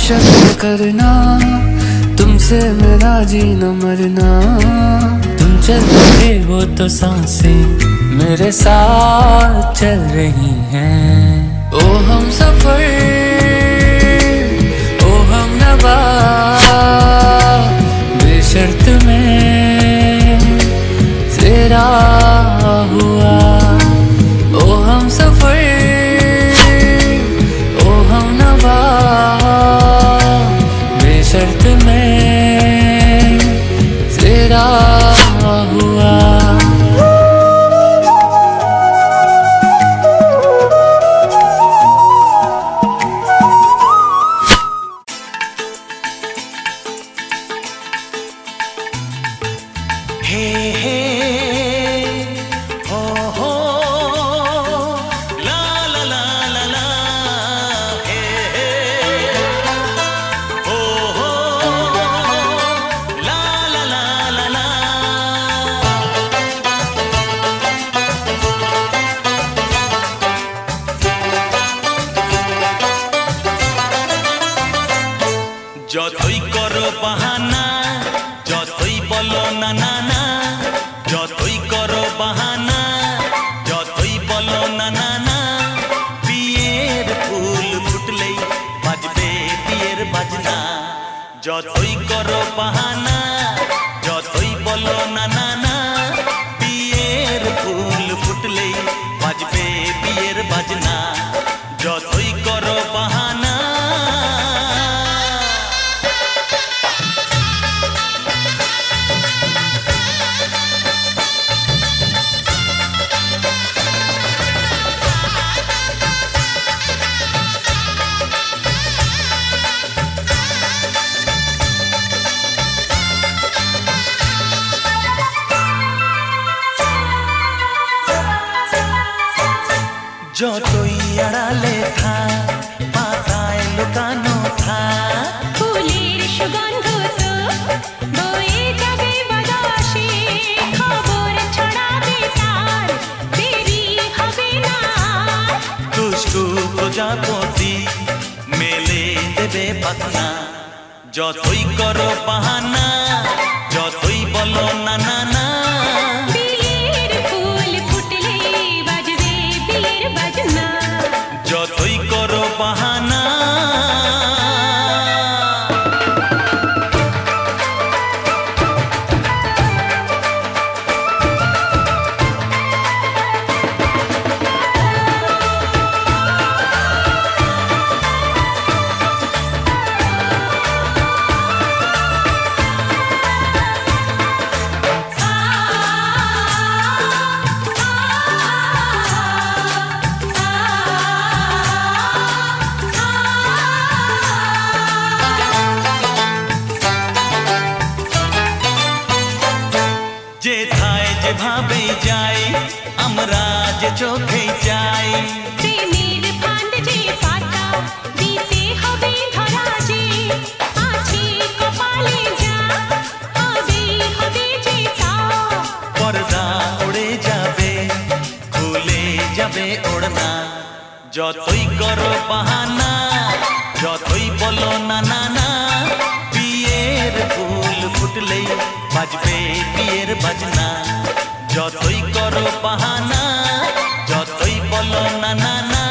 शक करना, तुमसे मेरा जीना मरना। तुम चल रहे हो तो सांसें मेरे साथ चल रही हैं। ओ हम सफर, ओ हम नवा, बेशर्त में तेरा हुआ। ओ हम सफर, ओ हम नवा, बेशर्त में तेरा हुआ। যতই করো বাহানা, যতই বলো না না না, যতই করো বাহানা, যতই বলো না না না, বিয়ের ফুল ফুটলেই বাজবে বিয়ের বাজনা। যতই করো বাহানা, যতই বলো না না না, বিয়ের ফুল ফুটলেই বাজবে বিয়ের বাজনা। যতই করো বাহানা। যতই আড়ালে থা, পাতায় লুকানো থা, ফুলের সুগন্ধ তো বয়ে যাবে বাতাসে, খবর ছড়াবে তার, দেরি হবে না। দুষ্টু প্রজাপতি মেলে দেবে পাখনা। যতই করো বাহানা, যতই বলো না না না, বিয়ের ফুল ফুটলে বাজবে বিয়ের বাজনা। যতই করো বাহানা। যেথায় যেভাবে যাই আমরা যে চোখে যাই, প্রেমের ফান্ড যে পাতা দিতে হবে ধরা যে, আছে কপালে যা হবে হবে যে তা। পর্দা উড়ে যাবে, খুলে যাবে ওড়না। যতই করো বাহানা, যতই বলো না না না, বিয়ের ফুল ফুটলেই বাজবে বিয়ের বাজনা। যতই করো বাহানা, যতই বলো না না না,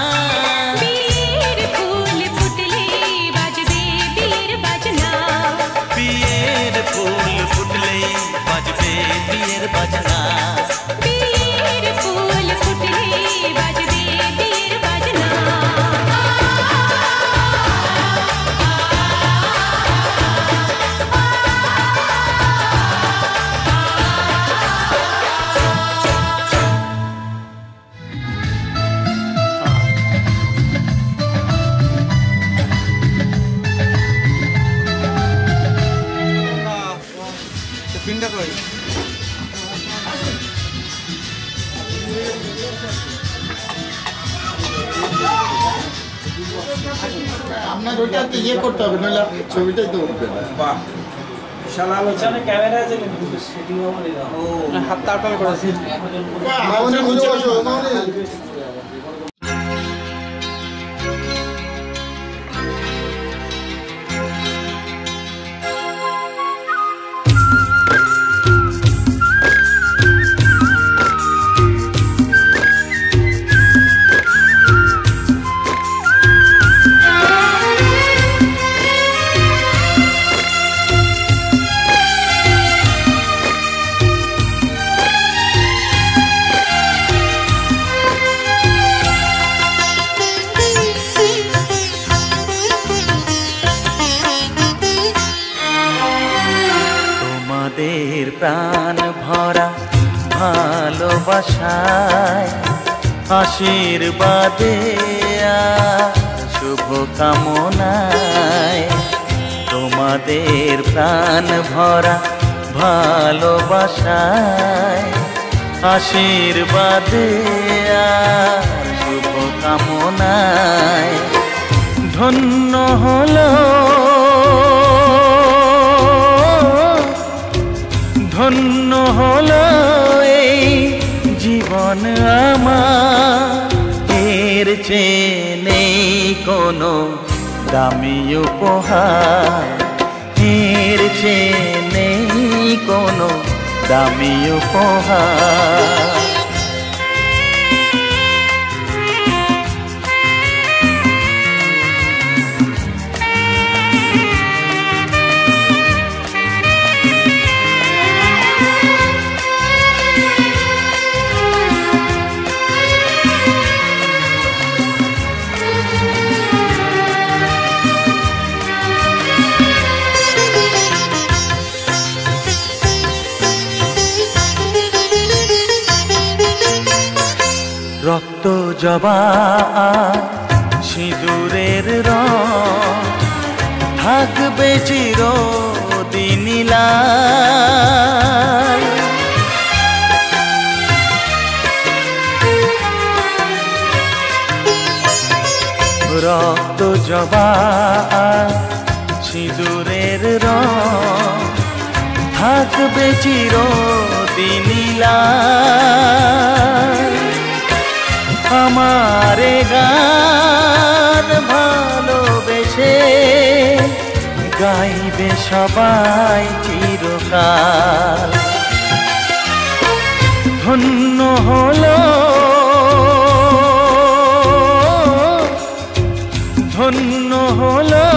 বিয়ের ফুল ফুটলে বাজবে বিয়ের বাজনা। বিয়ের ফুল ফুটলেই বাজবে বিয়ের বাজনা। বিয়ের ফুল ফুটলে বাজবে বিয়ের বাজনা। আপনার ওইটাতে ইয়ে করতে হবে, নইলে ছবিটাই তো উঠবে না। বাহ, শালা আলোচনা ক্যামেরা আছে কিন্তু সেটিং হবে না। ও হাত তাড়াতাড়ি করেছি। আমাদের নিচে বসো মানে প্রাণ ভরা ভালোবাসায় আশীর্বাদে আর শুভ কামনায় তোমাদের প্রাণ ভরা ভালোবাসায় আশীর্বাদে আর শুভ কামনায় ধন্য হলো ধন্য হলো এই জীবন আমার এর চেয়ে নেই কোনো দামি উপহার এর চেয়ে নেই কোনো দামি উপহার রক্ত জবা সিঁদুরের রং থাকবে চিরদিন লাল রক্ত জবা সিঁদুরের রং থাকবে চিরদিন লাল আমারে গান ভালোবেসে গাইবে সবাই চিরকাল ধন্য হলো ধন্য হলো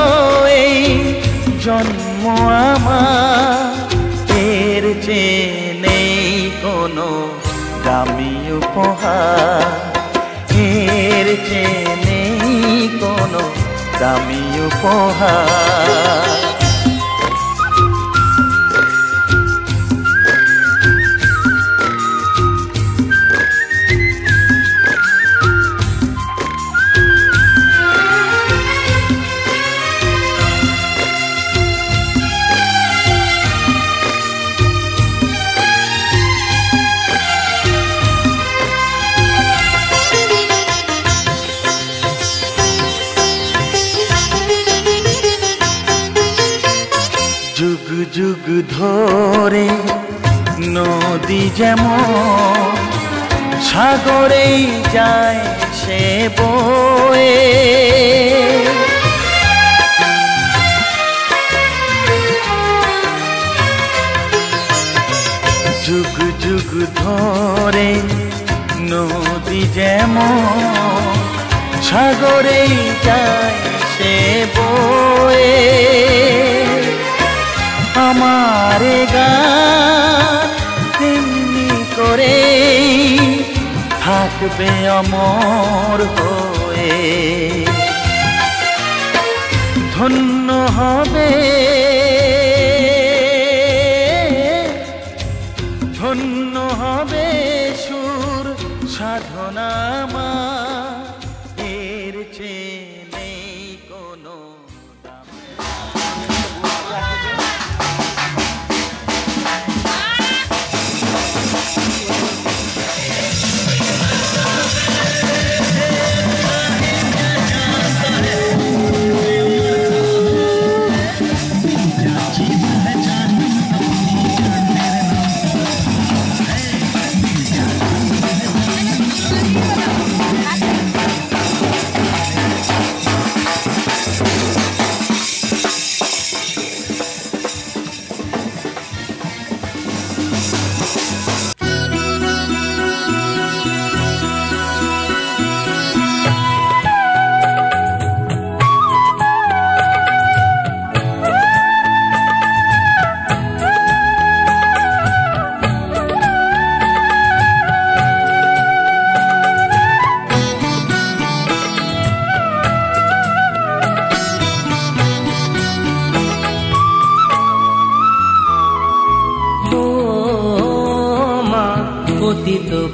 এই জন্ম আমার এর চেয়ে নেই কোনো দামি উপহার এর চেয়ে নেই কোনো দামি উপহার যুগ যুগ ধরে নদী যেমন সাগরেই যায় সে বয়ে যুগ যুগ ধরে নদী যেমন সাগরেই যায় সে বয়ে আমারে গান তেমনি করে থাকবে অমর হয়ে ধন্য হবে ধন্য হবে সুর সাধনা এর চেয়ে নেই কোনো দাম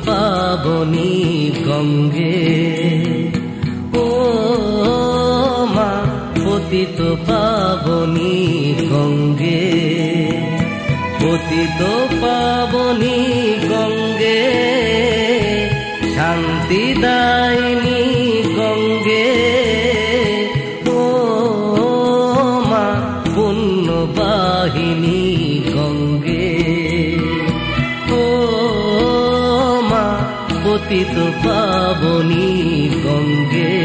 পাবনী গঙ্গে ও মা পতিত পাবনী গঙ্গে পতিত পাবনী গঙ্গে শান্তিদায়িনী গঙ্গে ও মা পুণ্যবাহিনী গঙ্গে ও মা পতিত পাবনী গঙ্গে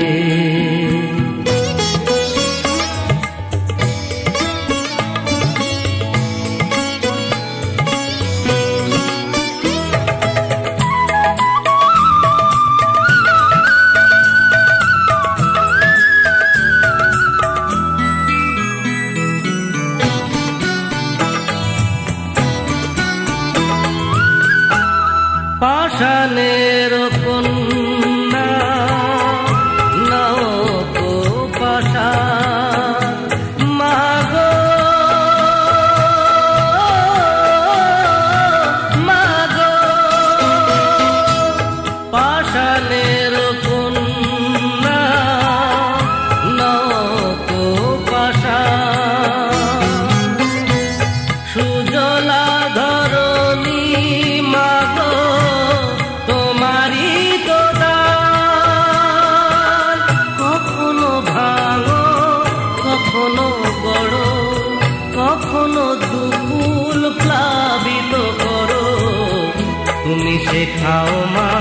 পাষাণের কন্যা নাও তো পাষাণ মাগো মাগো পাষাণের কন্যা নাও তো পাষাণ সুজলা ধরণী মাগো তোমারি তো দান কখনো ভাঙো কখনো বড় কখনো দুকুল প্লাবিত করো তুমি শেখাও মা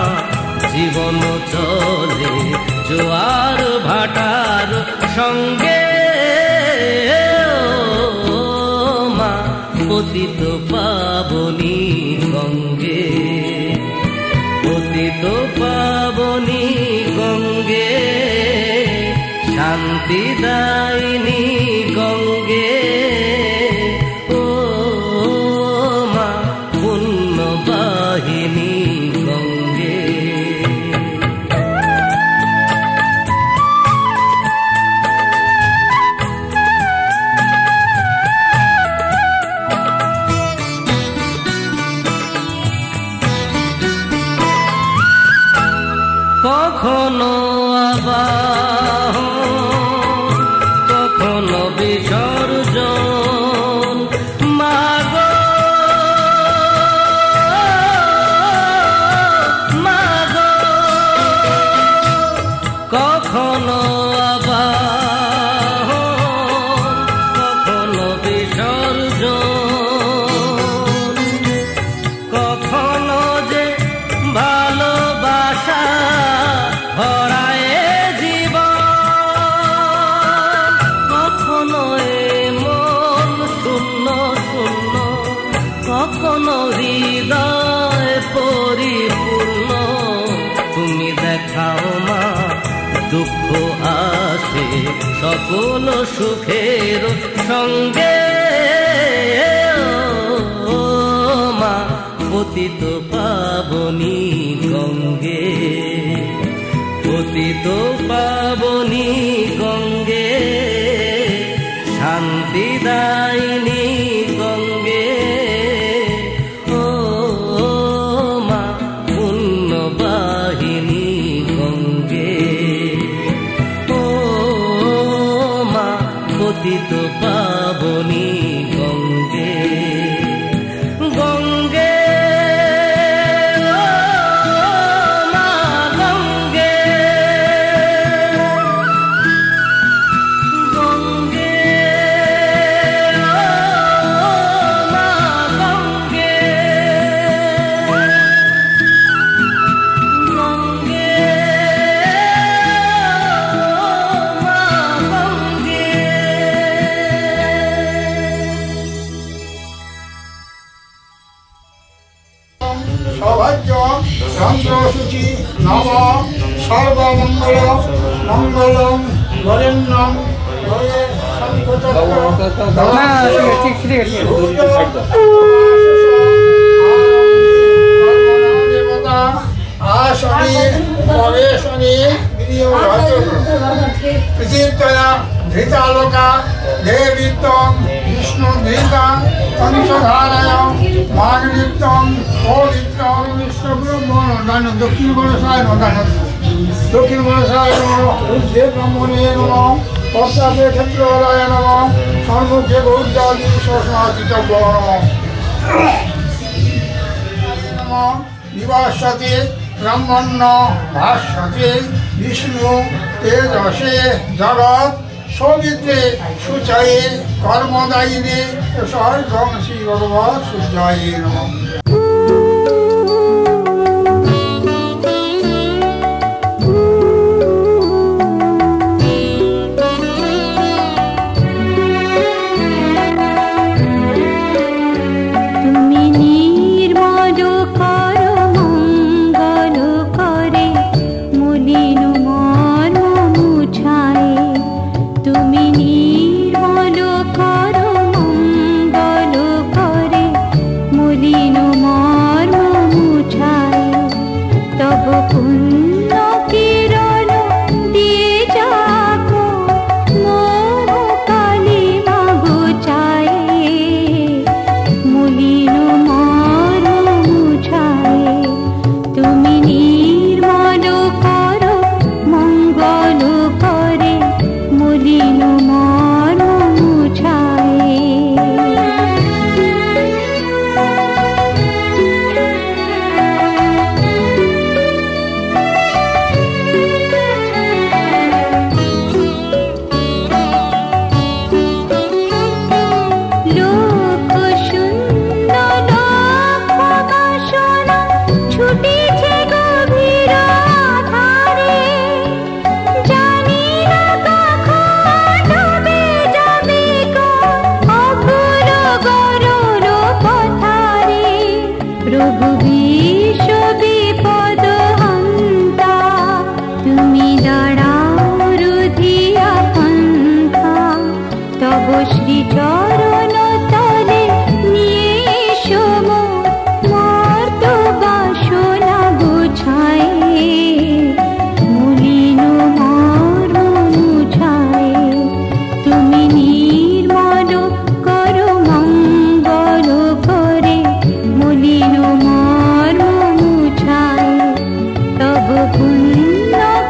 জীবন চলে জোয়ার ভাটার সঙ্গে ও মা পতিত পাবনী গঙ্গে পতিত পাবনী গঙ্গে শান্তিদায়িনী গঙ্গে ও মা পুণ্যবাহিনী গঙ্গে কখনো আবাহন কখনো বিসর্জন মাগো মাগো কখনো আবাহন কখনো বিসর্জন কখনো যে ভালোবাসা ভরায় জীবন কখনো মন শূন্য শূন্য কখনো হৃদয় পরিপূর্ণ তুমি দেখাও মা দুঃখ আসে সকল সুখের সঙ্গে ও মা পতিত পাবনী গঙ্গে পতিত পাবনী গঙ্গে শান্তিদায়িনী গঙ্গে ও মা পুণ্যবাহিনী গঙ্গে ও মা পতিত পাবনী গঙ্গে গঙ্গে সৌভাগ্য চন্দ্রসূচি নম সর্বমঙ্গল মঙ্গলম বরেণ্যম দেবতা আসনে প্রবেশনে পৃথিবীতয়া ধৃতালোকা देवीत्वं विष्णुगीतां पंचधारायां माननित्यं पवित्रं विष्णुब्रह्मणं दक्षिण बरसाय नमः दक्षिण बरसाय नमः उद्दे ब्रह्मणे नमः पश्चाते क्षेत्रवलाय नमः सम्मुखे गौर्जाली शोषणातीतं नमः निवासते ब्रह्मण्य भाष्यते विष्णु तेजसे जगत् सौमित्रे शुचये कर्मदायिने सहर्षं श्री भगवत् सूर्याय नमः।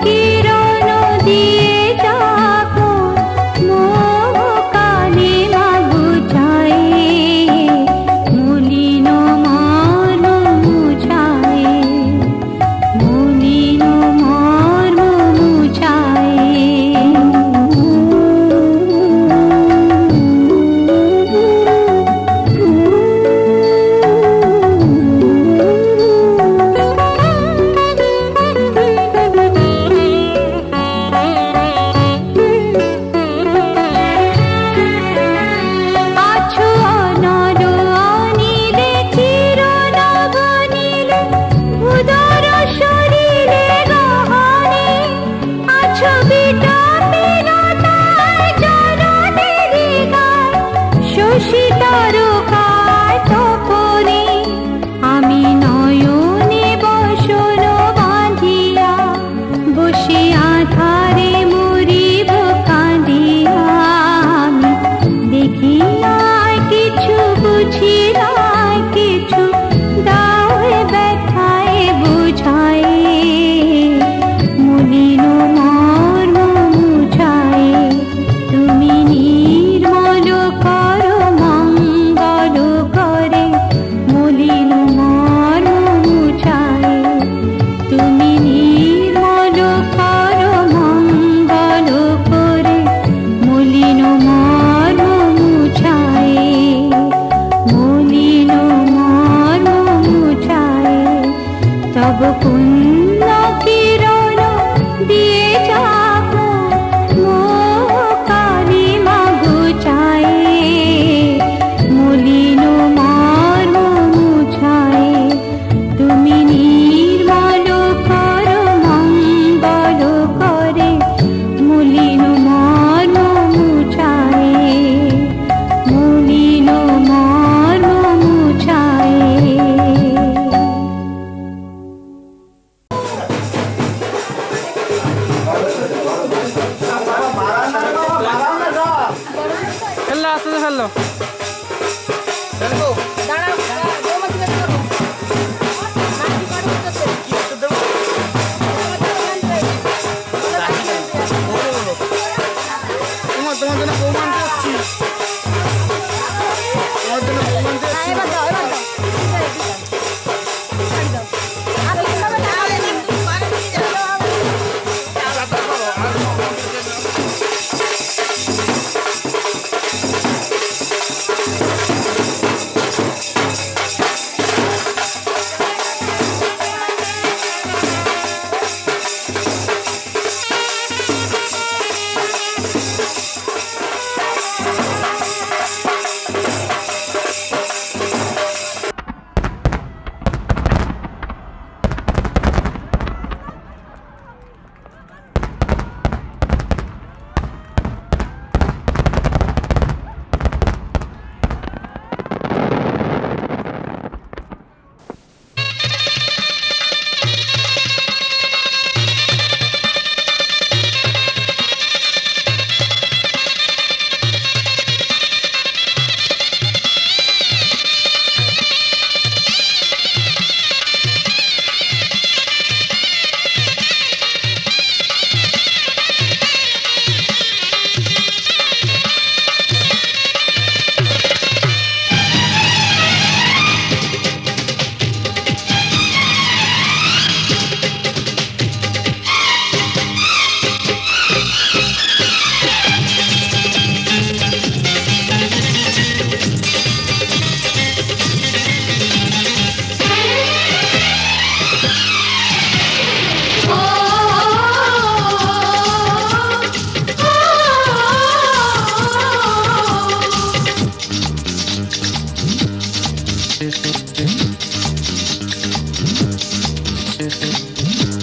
किरण दिए जाको मोह काली मागु আস্তে আস্তে ফেললো। তোমার জন্য বউ মানতে যাচ্ছি, তোমার জন্য বউ মানতে যাচ্ছি।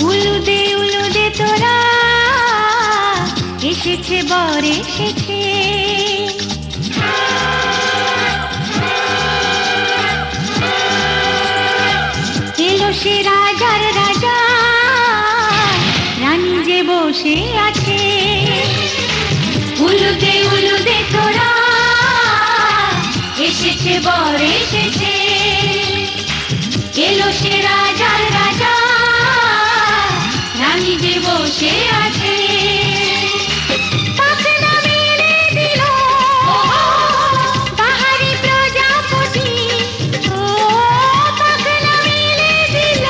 উলুদে তোরা এসেছে বর এসেছে, এলো সে রাজার রাজা, রানী যে বসে আছে। উলুদে তোরা এসেছে বর এসেছে, এলো সে রাজার রাজা, রানী যে বসে আছে। পাখনা মেলে দিল বাহারি প্রজাপতি, ও পাখনা মেলে দিল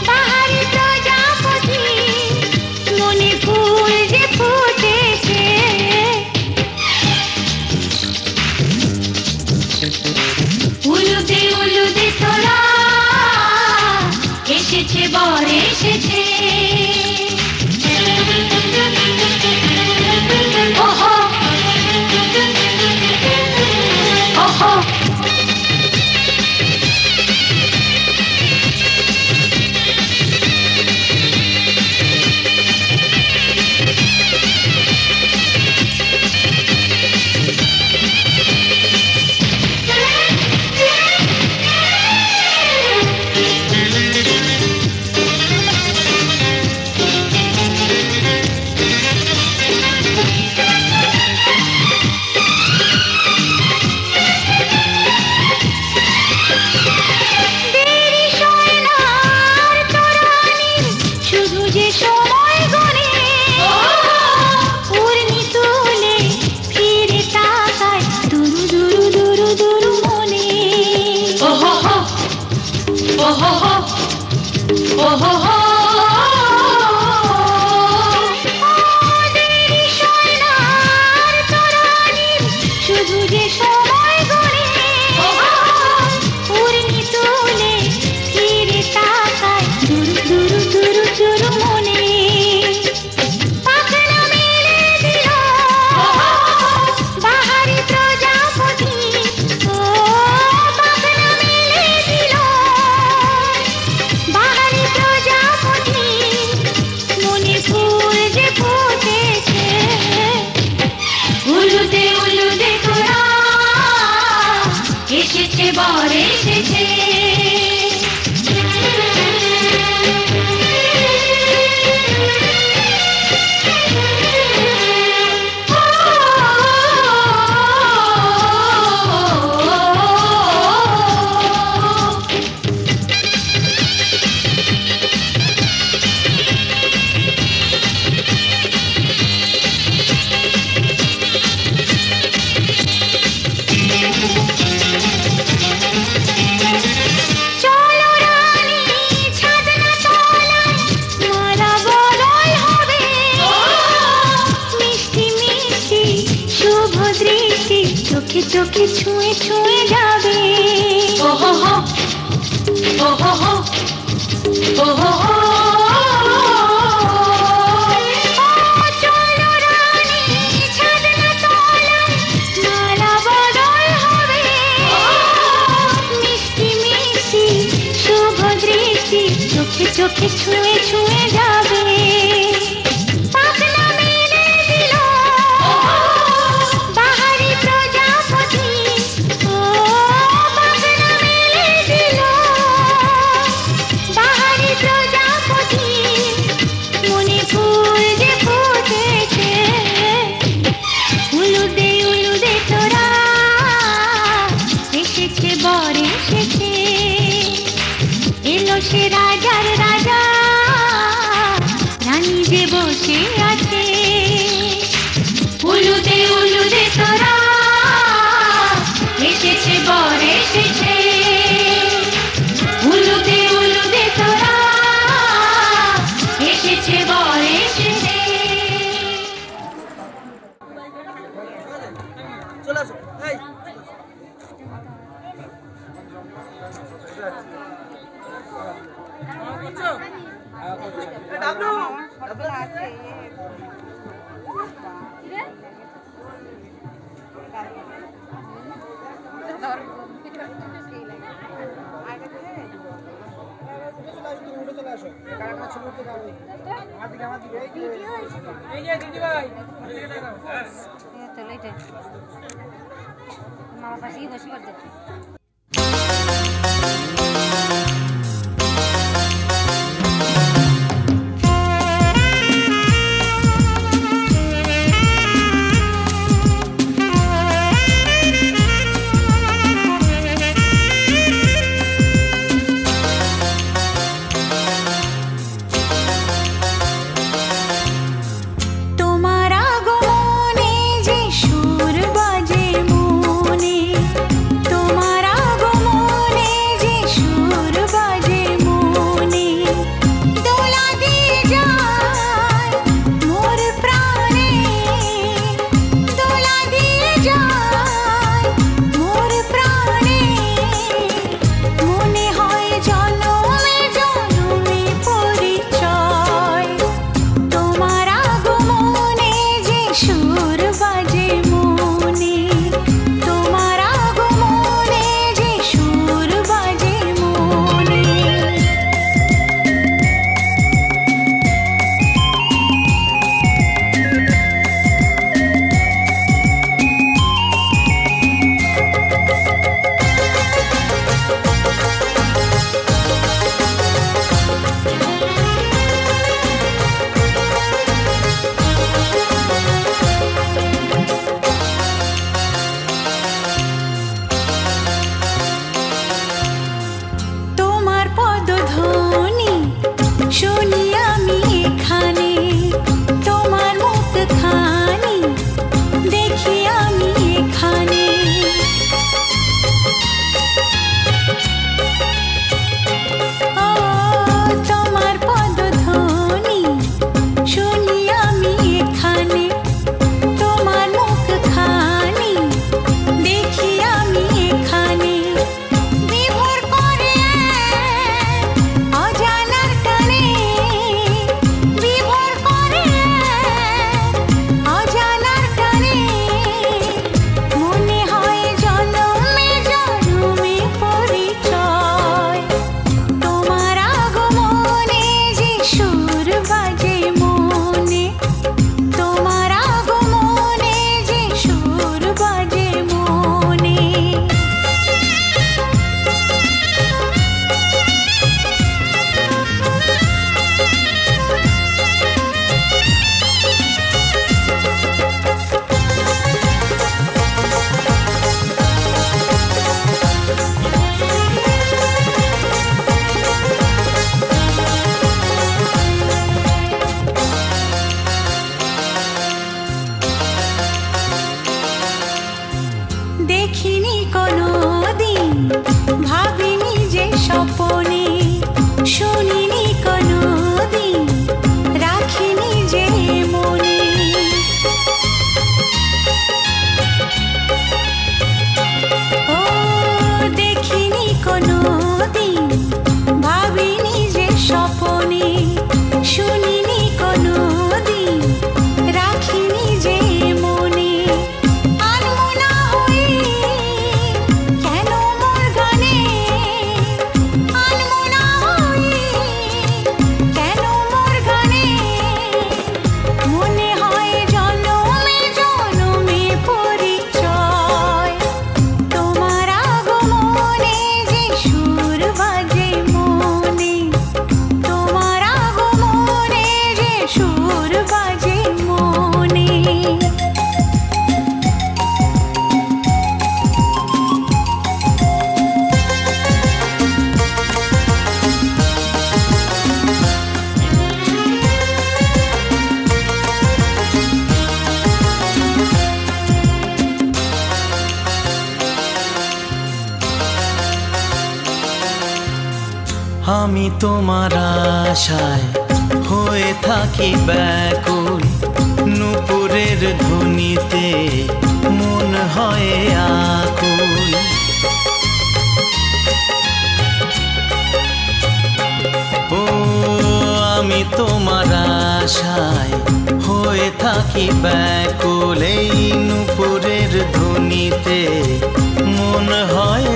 বাহারি প্রজাপতি, মনে ফুল যে ফুটেছে। উলুদে তোরা এসেছে বর এসেছে। ওহো ওহো শুভ দৃষ্টি চোখে চোখে ছুঁয়ে ছুঁয়ে যাবে। ওহো হো ওহো হো ওহো হো। চলো রানী ছাদনা তলায় মালা বদল হবে। মিষ্টি মিষ্টি শুভ দৃষ্টি চোখে চোখে ছুঁয়ে ছুঁয়ে যাবে। পাখনা মেলে দিল বাহারি প্রজাপতি। ও পাখনা মেলে দিল বাহারি প্রজাপতি। মনে ফুল যে ফুটেছে উলুদে উলুদে তোরা। এসেছে বর এসেছে এলো সে রাজার রাজা। রানী যে বসে আছে উলুদে উলুদে তোরা। এসেছে বর এসেছে উলুদে উলুদে তোরা। এসেছে বর এসেছে। মামা পাশেই বসে পড়তে। তোমার আগমনে যে সুর বাজে মনে। তোমার আমি তোমার আশায় হয়ে থাকি ব্যাকুল, নূপুরের ধ্বনিতে মন হয় আকুল। ও আমি তোমার আশায় হয়ে থাকি ব্যাকুল, এই নূপুরের ধ্বনিতে মন হয়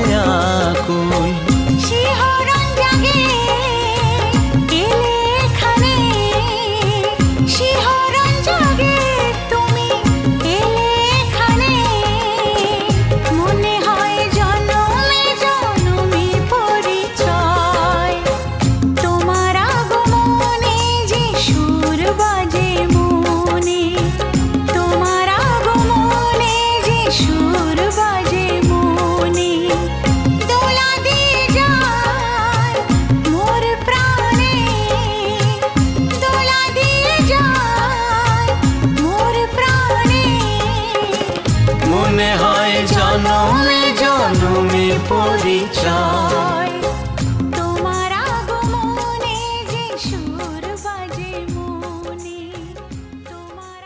আকুল। শিহরণ জাগে এলে এখানে, শিহরণ জাগে তুমি এলে এখানে, মনে হয় জনমে জনমে পরিচয়, তোমার আগমনে যে সুর বাজে মনে, তোমার আগমনে যে সুর বাজে মনে, দোলা দিয়ে যায় মোর প্রাণে, দোলা দিয়ে যায় মোর প্রাণে, মনে হয় জনমে জনমে পরিচয়। তোমার আগমনে যে সুর বাজে মনে, তোমার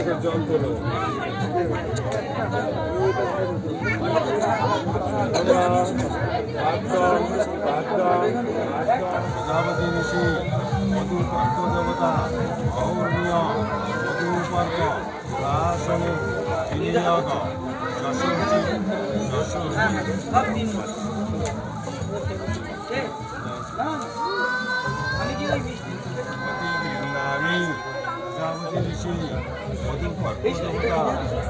ঋষি মধুকর্ক দেবতা গৌরীয় মধুপর্ক রাসনে বিনিয়োগ যশোরী নারী প্রজাপতি ঋষি মধুকর্ক দেবতা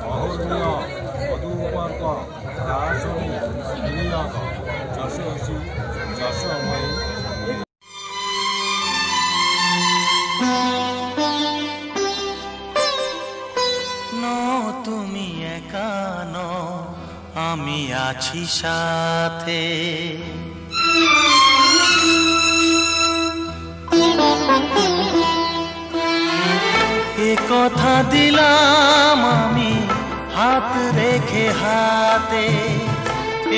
গৌরীয় মধুপর্ক রাসনে বিনিয়োগ যশোরী যশোময়ী তুমি একা নও, আমি আছি সাথে। এ কথা দিলাম আমি হাত রেখে হাতে,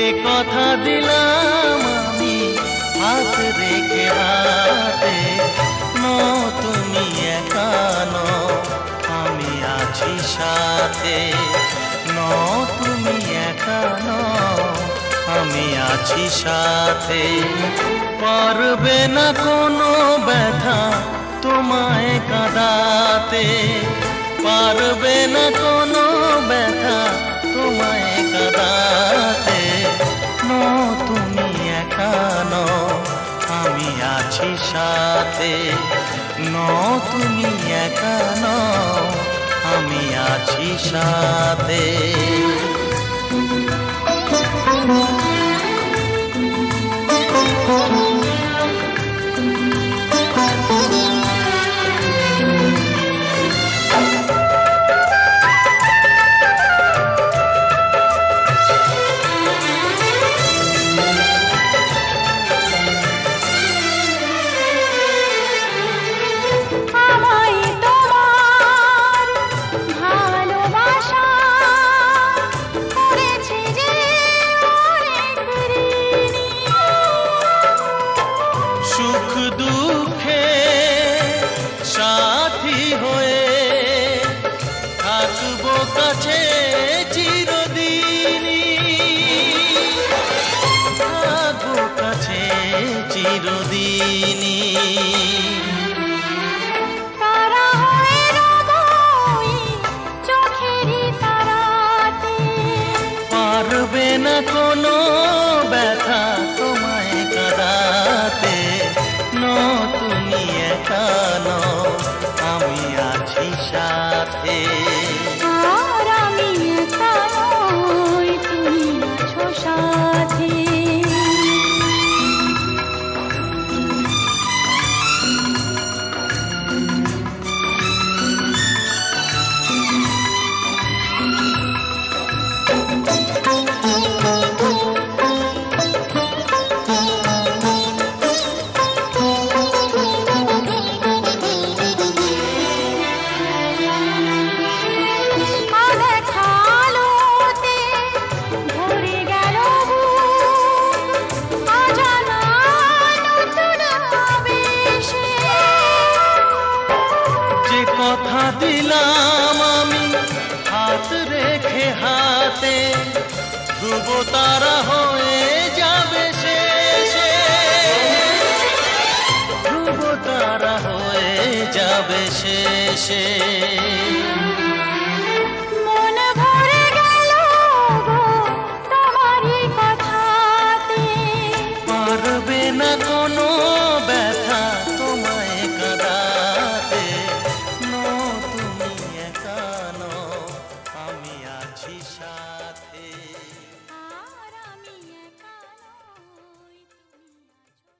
এ কথা দিলাম আমি হাত রেখে হাতে। তুমি একা নও, আমি আছি সাথে। তুমি একা নও, আমি আছি সাথে। পারবে না কোনো ব্যথা তোমায় কাঁদাতে, পারবে না কোনো ব্যথা তোমায় কাঁদাতে। তুমি একা নও, আমি আছি সাথে। তুমি একা নও, আমি আছি সাথে। পারবে না কোনো ব্যথা তোমায় কাঁদাতে। তুমি একা নও, আমি আছি সাথে। আমি একা নই, তুমি আছো সাথে। কথা দিলাম আমি হাত রেখে হাতে, ধ্রুব তারা হয়ে যাবে শেষে, ধ্রুব তারা হয়ে যাবে শেষে। মন ভরে গেল গো তোমারই কথাতে, পারবে না কোনো ব্যথা তোমায় কাঁদাতে। তুমি একা নও, আমি আছি সাথে। আমি একা নই, তুমি আছো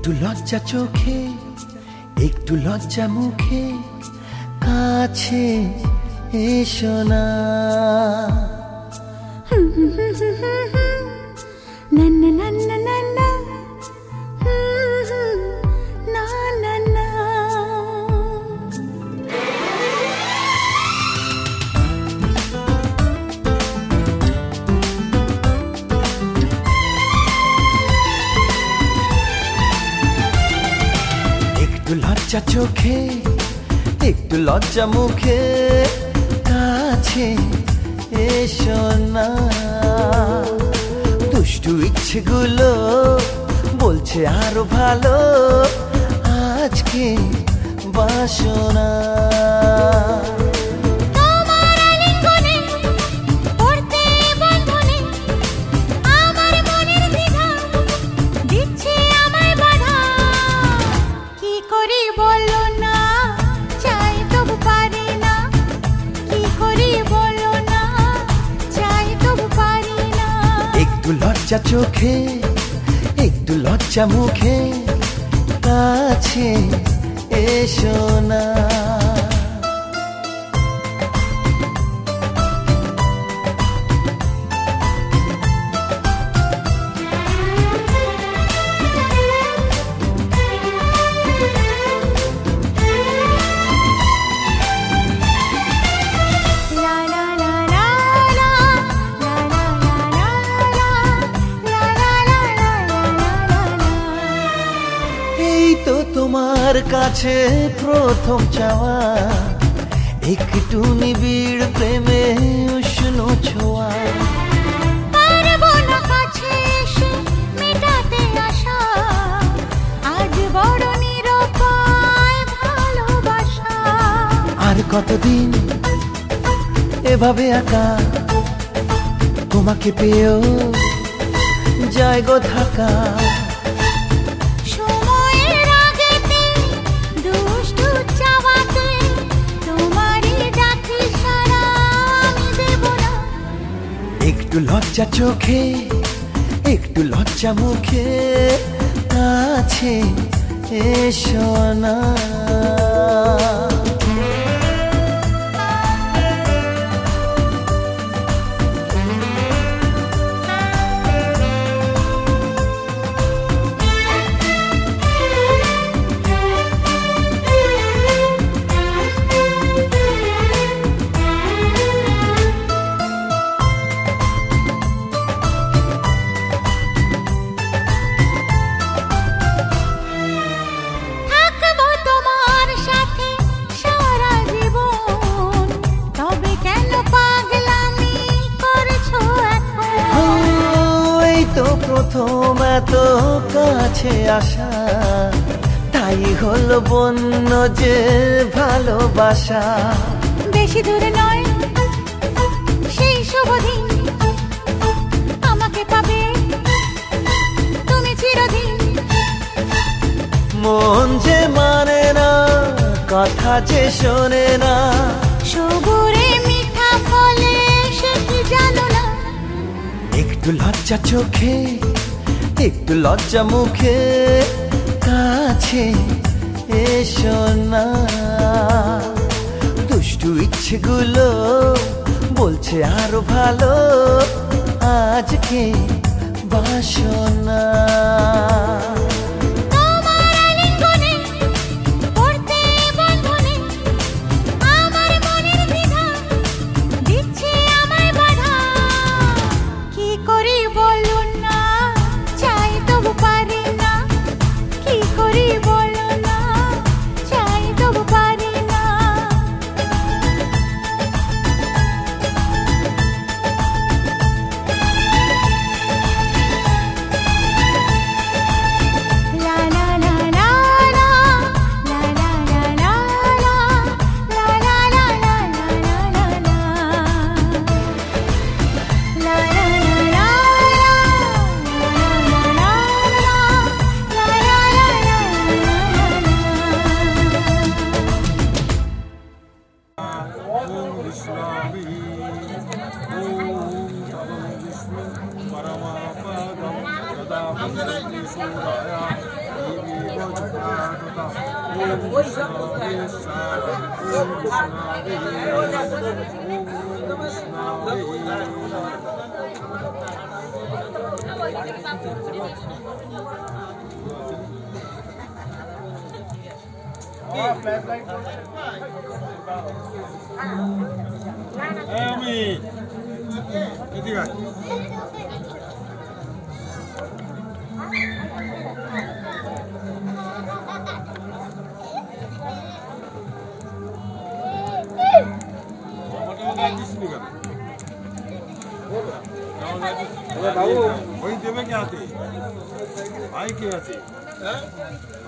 একটু লজ্জা চোখে একটু লজ্জা মুখে কাছে এসো না না না না না না না না না না একটু লজ্জা চোখে একটু লজ্জা মুখে কাছে এসো না দুষ্টু ইচ্ছেগুলো বলছে আরো ভালো আজকে বাসনা লজ্জা চোখে একটু লজ্জা মুখে কাছে এসো না তোমার কাছে প্রথম চাওয়া একটু নিবিড় প্রেমে উষ্ণ ছোঁয়া পারবো না কাছে এসে মেটাতে আশা আজ বড় নিরুপায় ভালোবাসা আর কতদিন এভাবে একা তোমাকে পেয়েও যায় গো থাকা একটু লজ্জা চোখে একটু লজ্জা মুখে কাছে এসো না প্রথম এত কাছে আসা তাই হলো বন্য যে ভালোবাসা বেশি দূরে নয় সেই শুভ দিন আমাকে পাবে তুমি চিরদিন মন যে মানে না কথা যে শোনে না সবুরে মিঠা ফলে সে কি জানো না একটু লজ্জা চোখে একটু লজ্জা মুখে কাছে এসো না দুষ্টু ইচ্ছেগুলো বলছে আরো ভালো আজকে বাসনা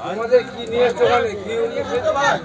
আমাদের কি নিয়ে চলে কি নিয়ে খেতে পারে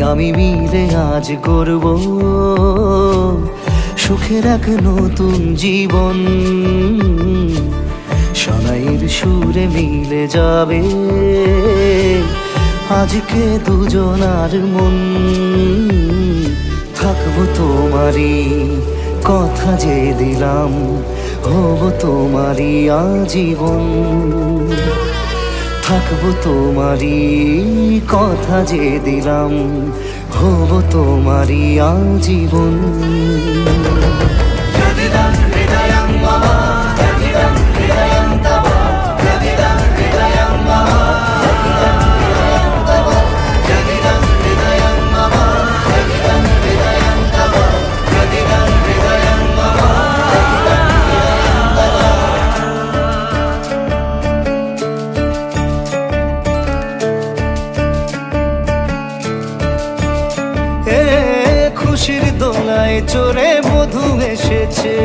আমি মিলে আজ করব সুখের এক নতুন জীবন শোনাইয়ের সুরে মিলে যাবে আজকে দুজনার মন থাকবো তোমারই কথা যে দিলাম হব তোমারই আজীবন থাকবো তোমারই কথা যে দিলাম হব তোমারই আজীবন খুশির দোলায় চড়ে বধূ এসেছে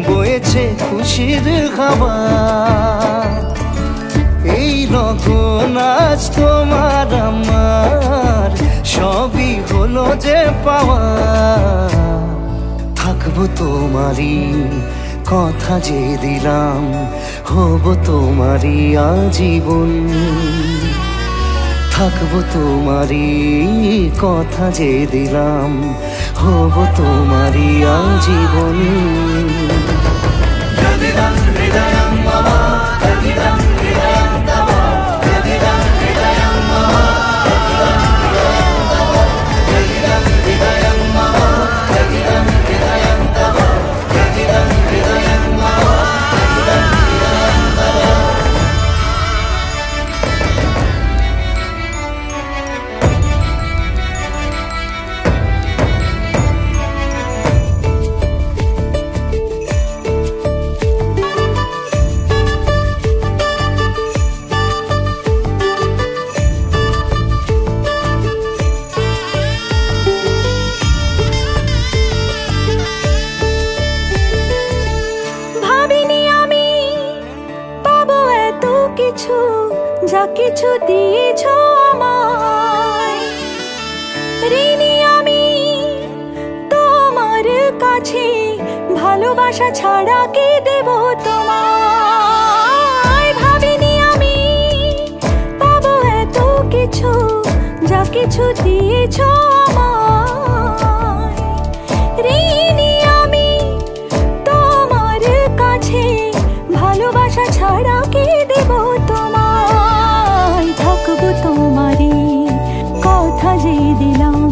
বয়েছে খুশির হাওয়া এই রকম আজ তোমার আমার সবই হলো যে পাওয়া থাকবো তোমারই কথা যে দিলাম হব তোমারই আজীবন থাকবো তোমারই কথা যে দিলাম হব তোমারই আজীবন যা কিছু দিয়েছ আমায় ঋণী আমি তোমার কাছে ভালোবাসা ছাড়া কি দেব তোমায় ভাবিনি আমি পাবো এত কিছু যা কিছু দিয়েছ আমায় ঋণী আমি তোমার কাছে ভালোবাসা ছাড়া কি দেব তোমায় থাকবো তোমারই কথা যে দিলাম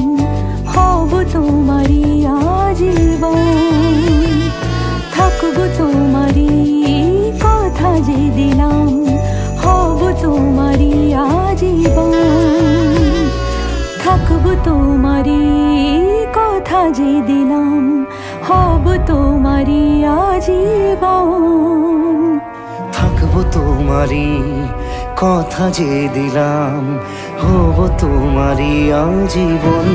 হব তোমারই আজীবন থাকবো তোমারই কথা যে দিলাম হব তোমারই আজীবন থাকবো তোমারই কথা যে দিলাম হব তোমারই আজীবন থাকবো তোমারই কথা যে দিলাম হব তোমারই আজীবন।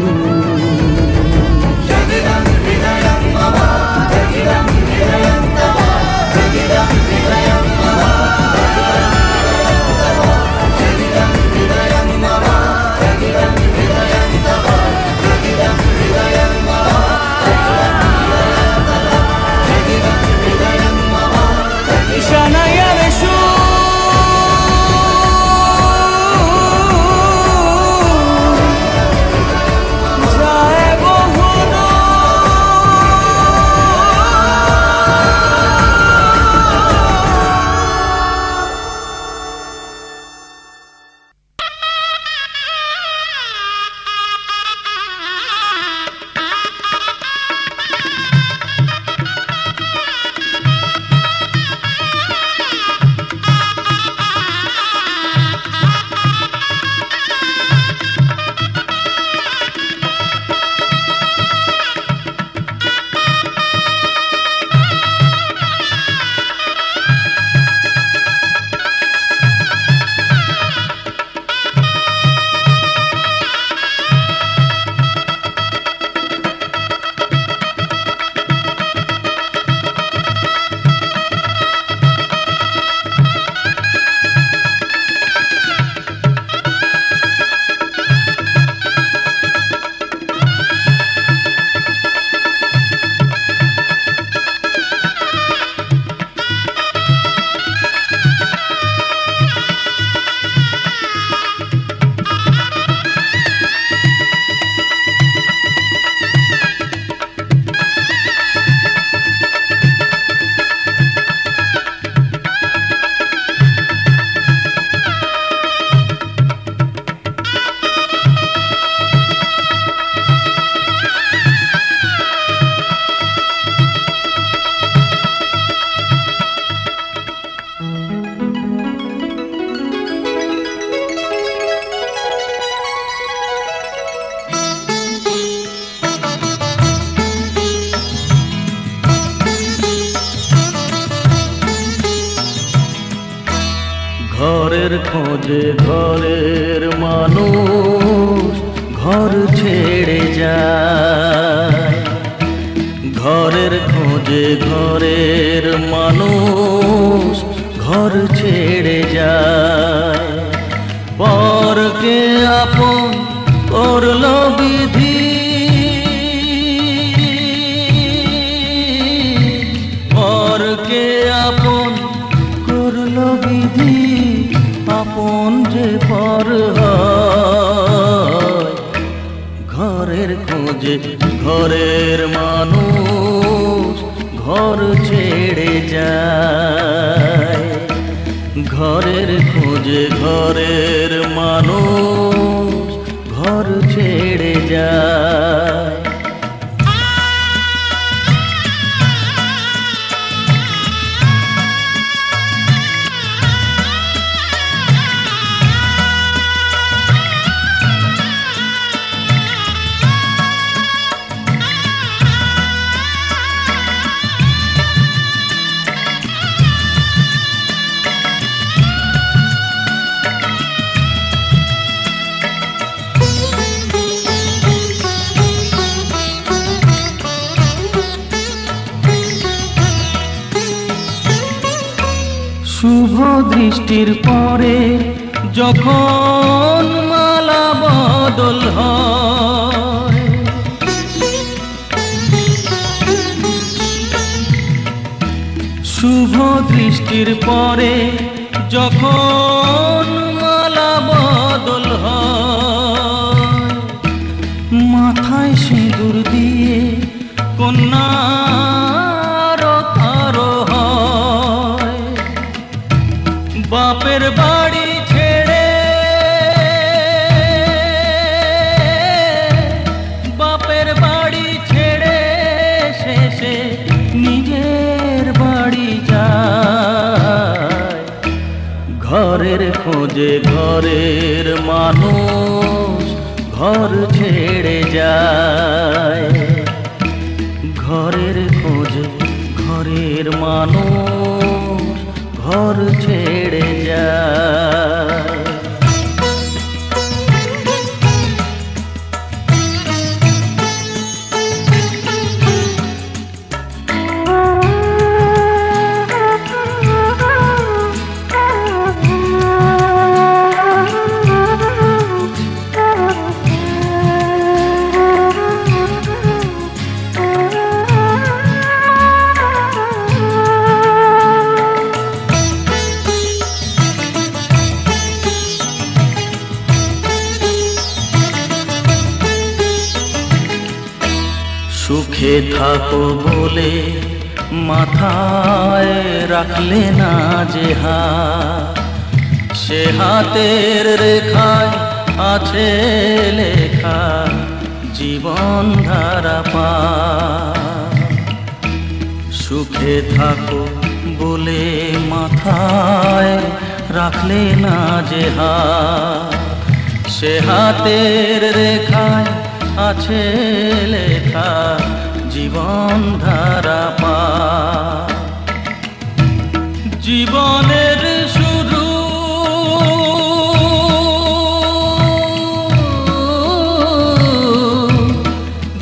ঘরের খোঁজে ঘরের মানুষ ঘর ছেড়ে যায়, ঘরের খোঁজে ঘরের মানুষ ঘর ছেড়ে যায়। পরকে আপন করলো বিধি, পরকে আপন করলো বিধি, আপন যে পর হয়। ঘরের খোঁজে ঘরের মানুষ ঘর ছেড়ে যায়, ঘরের খোঁজে ঘরের মানুষ ঘর ছেড়ে যায়। শুভ দৃষ্টির পরে যখন মালা বদল হয়, শুভ দৃষ্টির পরে যখন মালা বদল হয়, মাথায় সিঁদুর দিয়ে কন্যা বাপের বাড়ি ছেড়ে, বাপের বাড়ি ছেড়ে শেষে নিজের বাড়ি যায়। ঘরের খোঁজে ঘরের মানুষ ঘর ছেড়ে যায়, ঘরের খোঁজে ঘরের মানুষ ঘর ছেড়ে যায়। সুখে থাকো বলে মাথায় রাখলে না যে হাত, সে হাতের রেখায় আছে লেখা জীবন ধারা পা। সুখে থাকো বলে মাথায় রাখলে না যে হাত, সে হাতের রেখায় আছে লেখা জীবন ধারা পা। জীবনের শুরু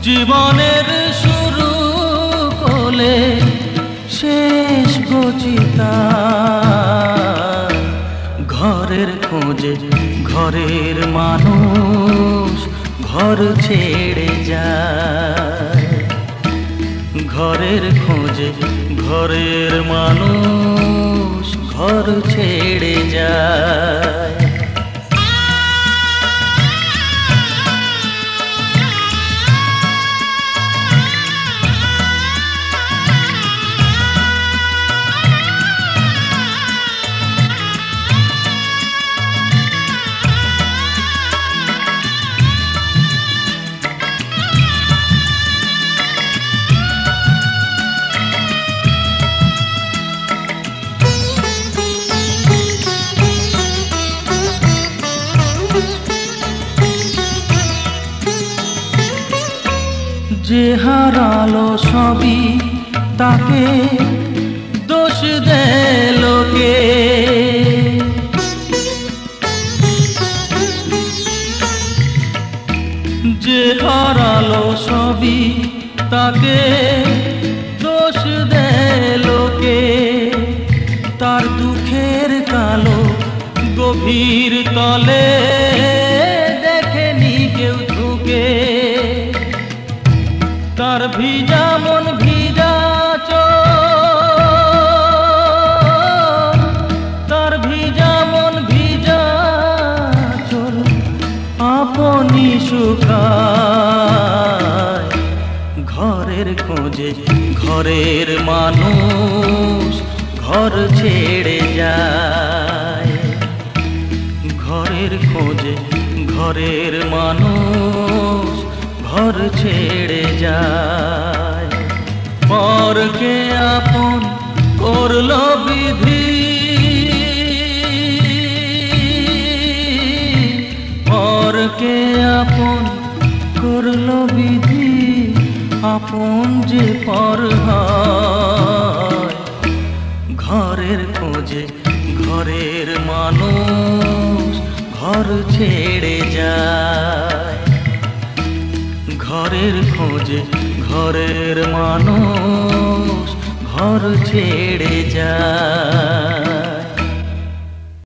জীবনের শুরু কোলে শেষ গচিতা, ঘরের খোঁজে ঘরের মানুষ ঘর ছেড়ে যায়, ঘরের খোঁজে ঘরের মানুষ ঘর ছেড়ে যায়। যে হারালো সবই তাকে দোষ দেয় লোকে, যে হারালো সবই তাকে দোষ দেয় লোকে, তার দুঃখের কালো গভীর তলে দেখেনি কেউ ঝুঁকে, তার ভিজা মন ভিজা চোখ, তার ভিজা মন ভিজা চোখ আপনি শুকায়, ঘরের খোঁজে ঘরের মানুষ ঘর ছেড়ে যায়, ঘরের খোঁজে ঘরের মানুষ ঘর ছেড়ে যায়। পরকে আপন করলো বিধি, পরকে আপন করলো বিধি, আপন যে পর হয়, ঘরের খোঁজে ঘরের মানুষ ঘর ছেড়ে যায়, ঘরের খোঁজে ঘরের মানুষ ঘর ছেড়ে যায়।